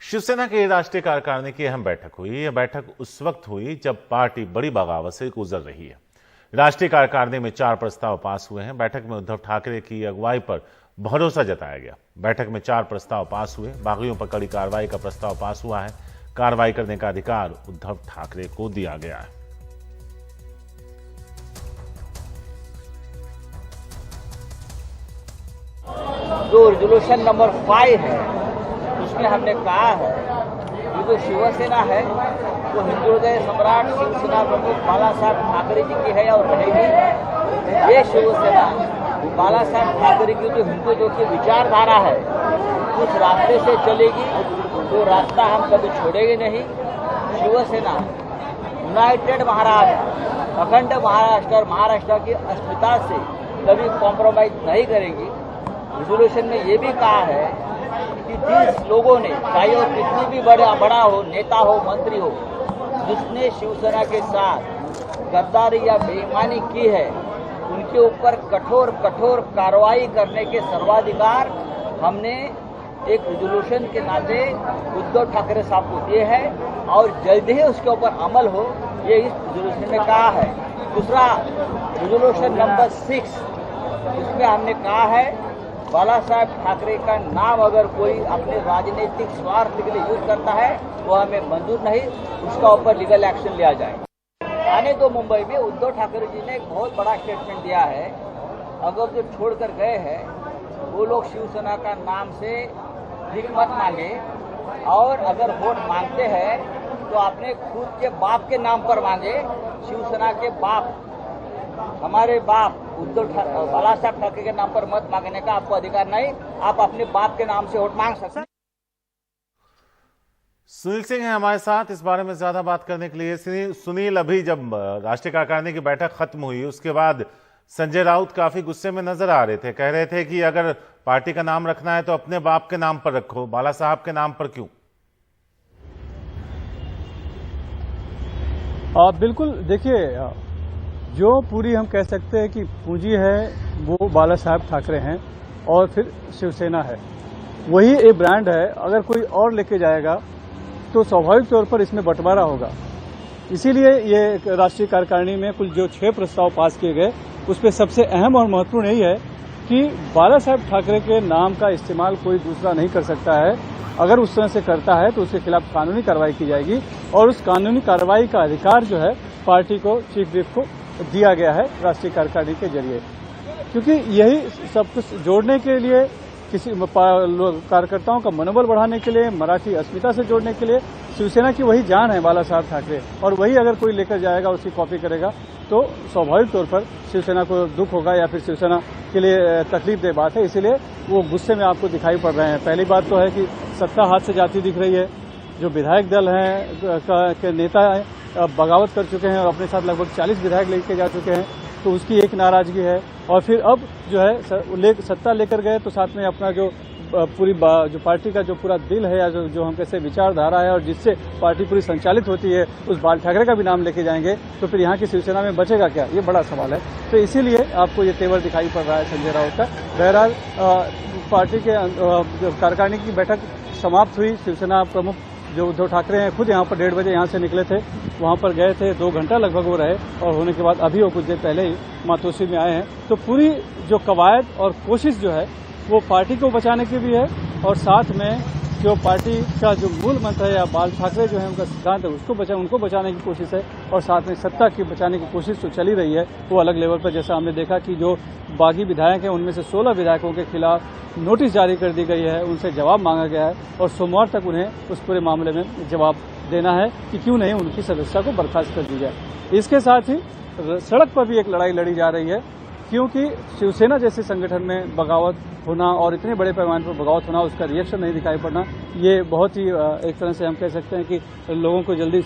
शिवसेना की राष्ट्रीय कार्यकारिणी की अहम बैठक हुई। यह बैठक उस वक्त हुई जब पार्टी बड़ी बगावत से गुजर रही है। राष्ट्रीय कार्यकारिणी में 4 प्रस्ताव पास हुए हैं। बैठक में उद्धव ठाकरे की अगुवाई पर भरोसा जताया गया। बैठक में 4 प्रस्ताव पास हुए। बागियों पर कड़ी कार्रवाई का प्रस्ताव पास हुआ है। कार्रवाई करने का अधिकार उद्धव ठाकरे को दिया गया है। जो रिजोल्यूशन नंबर 5 है उसमें हमने कहा है कि जो शिवसेना है वो हिंदुहृदय सम्राट शिवसेना प्रमुख बाला साहब ठाकरे जी की है और रहेगी। ये शिवसेना बाला साहब ठाकरे की जो हिंदुत्व की विचारधारा है उस रास्ते से चलेगी। वो रास्ता हम कभी छोड़ेंगे नहीं। शिवसेना यूनाइटेड महाराष्ट्र, अखंड महाराष्ट्र और महाराष्ट्र की अस्मिता से कभी कॉम्प्रोमाइज नहीं करेंगी। रिजोल्यूशन में ये भी कहा है कि जिस लोगों ने, चाहे वो कितनी भी बड़ा हो, नेता हो, मंत्री हो, जिसने शिवसेना के साथ गद्दारी या बेईमानी की है उनके ऊपर कठोर कार्रवाई करने के सर्वाधिकार हमने एक रिजोल्यूशन के नाते उद्धव ठाकरे साहब को दिए हैं और जल्द ही उसके ऊपर अमल हो, ये इस रिजोल्यूशन में कहा है। दूसरा रिजोल्यूशन नंबर 6, इसमें हमने कहा है बाला साहब ठाकरे का नाम अगर कोई अपने राजनीतिक स्वार्थ के लिए यूज करता है वो हमें मंजूर नहीं, उसका ऊपर लीगल एक्शन लिया जाए। आने दो मुंबई में उद्धव ठाकरे जी ने एक बहुत बड़ा स्टेटमेंट दिया है। अगर जो छोड़कर गए हैं वो लोग शिवसेना का नाम से भीख मत मांगे और अगर वोट मांगते हैं तो अपने खुद के बाप के नाम पर मांगे। शिवसेना के बाप, हमारे बाप उद्धव बाला साहब ठाकरे के नाम पर मत मांगने का आपको अधिकार नहीं। आप अपने बाप के नाम से वोट मांग सकते हैं। सुनील सिंह है हमारे साथ इस बारे में ज्यादा बात करने के लिए। सुनील, अभी जब राष्ट्रीय कार्यकारिणी की बैठक खत्म हुई उसके बाद संजय राउत काफी गुस्से में नजर आ रहे थे। कह रहे थे कि अगर पार्टी का नाम रखना है तो अपने बाप के नाम पर रखो, बाला साहब के नाम पर क्यों? बिल्कुल, देखिए, जो पूरी हम कह सकते हैं कि पूंजी है वो बाला साहब ठाकरे हैं और फिर शिवसेना है, वही एक ब्रांड है। अगर कोई और लेके जाएगा तो स्वाभाविक तौर पर इसमें बंटवारा होगा। इसीलिए ये राष्ट्रीय कार्यकारिणी में कुल जो 6 प्रस्ताव पास किए गए उसमें सबसे अहम और महत्वपूर्ण यही है कि बाला साहब ठाकरे के नाम का इस्तेमाल कोई दूसरा नहीं कर सकता है। अगर उस तरह से करता है तो उसके खिलाफ कानूनी कार्रवाई की जाएगी और उस कानूनी कार्रवाई का अधिकार जो है पार्टी को, चीफ व्हिप को दिया गया है राष्ट्रीय कार्यकारिणी के जरिए। क्योंकि यही सब कुछ जोड़ने के लिए, किसी कार्यकर्ताओं का मनोबल बढ़ाने के लिए, मराठी अस्मिता से जोड़ने के लिए शिवसेना की वही जान है बाला साहब ठाकरे, और वही अगर कोई लेकर जाएगा, उसकी कॉपी करेगा तो स्वाभाविक तौर पर शिवसेना को दुख होगा या फिर शिवसेना के लिए तकलीफदेह बात है। इसीलिए वो गुस्से में आपको दिखाई पड़ रहे हैं। पहली बात तो है कि सत्ता हाथ से जाती दिख रही है। जो विधायक दल हैं के नेता बगावत कर चुके हैं और अपने साथ लगभग 40 विधायक लेके जा चुके हैं, तो उसकी एक नाराजगी है। और फिर अब जो है सत्ता लेकर गए तो साथ में अपना जो पूरी जो पार्टी का जो पूरा दिल है या जो हम कैसे विचारधारा है और जिससे पार्टी पूरी संचालित होती है, उस बाल ठाकरे का भी नाम लेके जाएंगे तो फिर यहाँ की शिवसेना में बचेगा क्या, ये बड़ा सवाल है। तो इसीलिए आपको ये तेवर दिखाई पड़ रहा है संजय राउत का। बहरहाल पार्टी के कार्यकारिणी की बैठक समाप्त हुई। शिवसेना प्रमुख जो उद्धव ठाकरे हैं खुद यहाँ पर 1:30 बजे यहाँ से निकले थे, वहाँ पर गए थे, 2 घंटा लगभग वो रहे और होने के बाद अभी वो कुछ देर पहले ही मातोश्री में आए हैं। तो पूरी जो कवायद और कोशिश जो है वो पार्टी को बचाने की भी है और साथ में जो पार्टी का जो मूल मंत्र है या बाल ठाकरे जो है उनका सिद्धांत है उनको बचाने की कोशिश है और साथ में सत्ता की बचाने की कोशिश तो चली रही है वो अलग लेवल पर। जैसा हमने देखा कि जो बागी विधायक हैं उनमें से 16 विधायकों के खिलाफ नोटिस जारी कर दी गई है, उनसे जवाब मांगा गया है और सोमवार तक उन्हें उस पूरे मामले में जवाब देना है कि क्यों नहीं उनकी सदस्यता को बर्खास्त कर दी जाए। इसके साथ ही सड़क पर भी एक लड़ाई लड़ी जा रही है, क्योंकि शिवसेना जैसे संगठन में बगावत होना और इतने बड़े पैमाने पर बगावत होना, उसका रिएक्शन नहीं दिखाई पड़ना, ये बहुत ही एक तरह से हम कह सकते हैं कि लोगों को जल्दी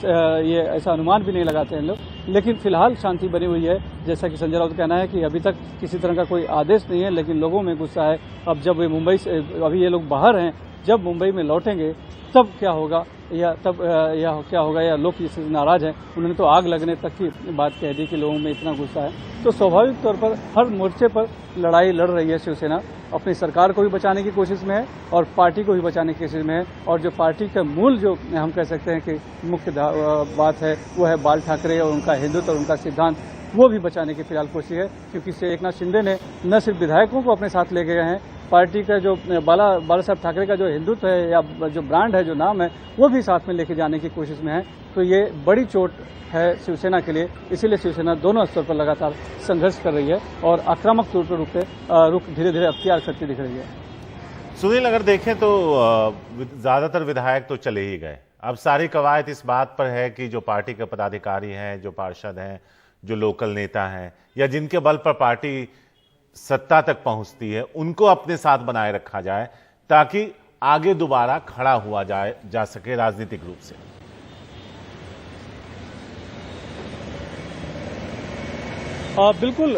ये ऐसा अनुमान भी नहीं लगाते हैं लोग। लेकिन फिलहाल शांति बनी हुई है। जैसा कि संजय राउत का कहना है कि अभी तक किसी तरह का कोई आदेश नहीं है, लेकिन लोगों में गुस्सा है। अब जब वे मुंबई से, अभी ये लोग बाहर हैं, जब मुंबई में लौटेंगे तब क्या होगा या क्या होगा या लोग इससे नाराज हैं। उन्होंने तो आग लगने तक की बात कह दी कि लोगों में इतना गुस्सा है। तो स्वाभाविक तौर पर हर मोर्चे पर लड़ाई लड़ रही है शिवसेना अपनी सरकार को भी बचाने की कोशिश में है और पार्टी को भी बचाने की कोशिश में है। और जो पार्टी का मूल जो हम कह सकते हैं कि मुख्य बात है वो है बाल ठाकरे और उनका हिंदुत्व और उनका सिद्धांत, वो भी बचाने की फिलहाल कोशिश है। क्योंकि एकनाथ शिंदे ने न सिर्फ विधायकों को अपने साथ ले गए हैं, पार्टी का जो बाला साहब ठाकरे का जो हिंदुत्व है या जो ब्रांड है, जो नाम है, वो भी साथ में लेके जाने की कोशिश में है। तो ये बड़ी चोट है शिवसेना के लिए, इसीलिए शिवसेना दोनों स्तर पर लगातार संघर्ष कर रही है और आक्रामक तौर पर रुख धीरे धीरे अख्तियार करती दिख रही है। सुनील, अगर देखें तो ज्यादातर विधायक तो चले ही गए। अब सारी कवायद इस बात पर है कि जो पार्टी के पदाधिकारी हैं, जो पार्षद हैं, जो लोकल नेता हैं या जिनके बल पर पार्टी सत्ता तक पहुंचती है, उनको अपने साथ बनाए रखा जाए ताकि आगे दोबारा खड़ा हुआ जा सके राजनीतिक रूप से। बिल्कुल,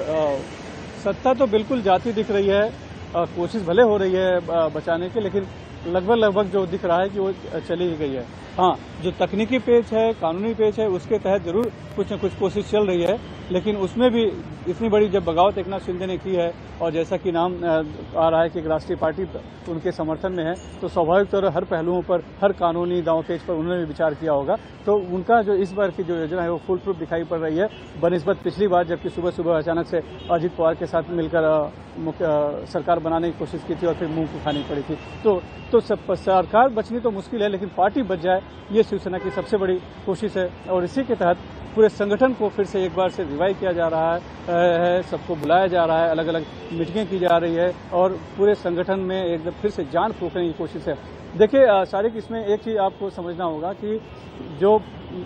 सत्ता तो बिल्कुल जाती दिख रही है, कोशिश भले हो रही है बचाने की, लेकिन लगभग जो दिख रहा है कि वो चली ही गई है। हाँ, जो तकनीकी पेच है, कानूनी पेच है, उसके तहत जरूर कुछ न कुछ कोशिश चल रही है, लेकिन उसमें भी इतनी बड़ी जब बगावत एकनाथ शिंदे ने की है और जैसा कि नाम आ रहा है कि एक राष्ट्रीय पार्टी उनके समर्थन में है, तो स्वाभाविक तौर पर हर पहलुओं पर, हर कानूनी दांव पेच पर उन्होंने भी विचार किया होगा। तो उनका जो इस बार की जो योजना है वो फुल प्रूफ दिखाई पड़ रही है बनिस्बत पिछली बार, जबकि सुबह सुबह अचानक से अजित पवार के साथ मिलकर सरकार बनाने की कोशिश की थी और फिर मुंह की खानी पड़ी थी। तो सरकार बचनी तो मुश्किल है, लेकिन पार्टी बच जाए, ये शिवसेना की सबसे बड़ी कोशिश है। और इसी के तहत पूरे संगठन को फिर से एक बार से रिवाइव किया जा रहा है, सबको बुलाया जा रहा है, अलग अलग मीटिंगें की जा रही है और पूरे संगठन में एकदम फिर से जान फूंकने की कोशिश है। देखिए शारिक, इसमें एक चीज आपको समझना होगा कि जो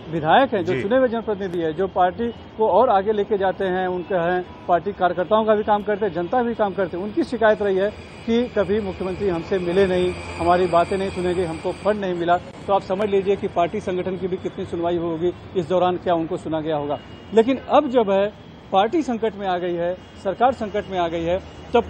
विधायक हैं, जो चुने हुए जनप्रतिनिधि है, जो पार्टी को और आगे लेके जाते हैं, उनके हैं पार्टी कार्यकर्ताओं का भी काम करते हैं, जनता भी काम करते हैं, उनकी शिकायत रही है कि कभी मुख्यमंत्री हमसे मिले नहीं, हमारी बातें नहीं सुनेंगे, हमको फंड नहीं मिला। तो आप समझ लीजिए कि पार्टी संगठन की भी कितनी सुनवाई होगी, इस दौरान क्या उनको सुना गया होगा। लेकिन अब जब है पार्टी संकट में आ गई है, सरकार संकट में आ गई है, तब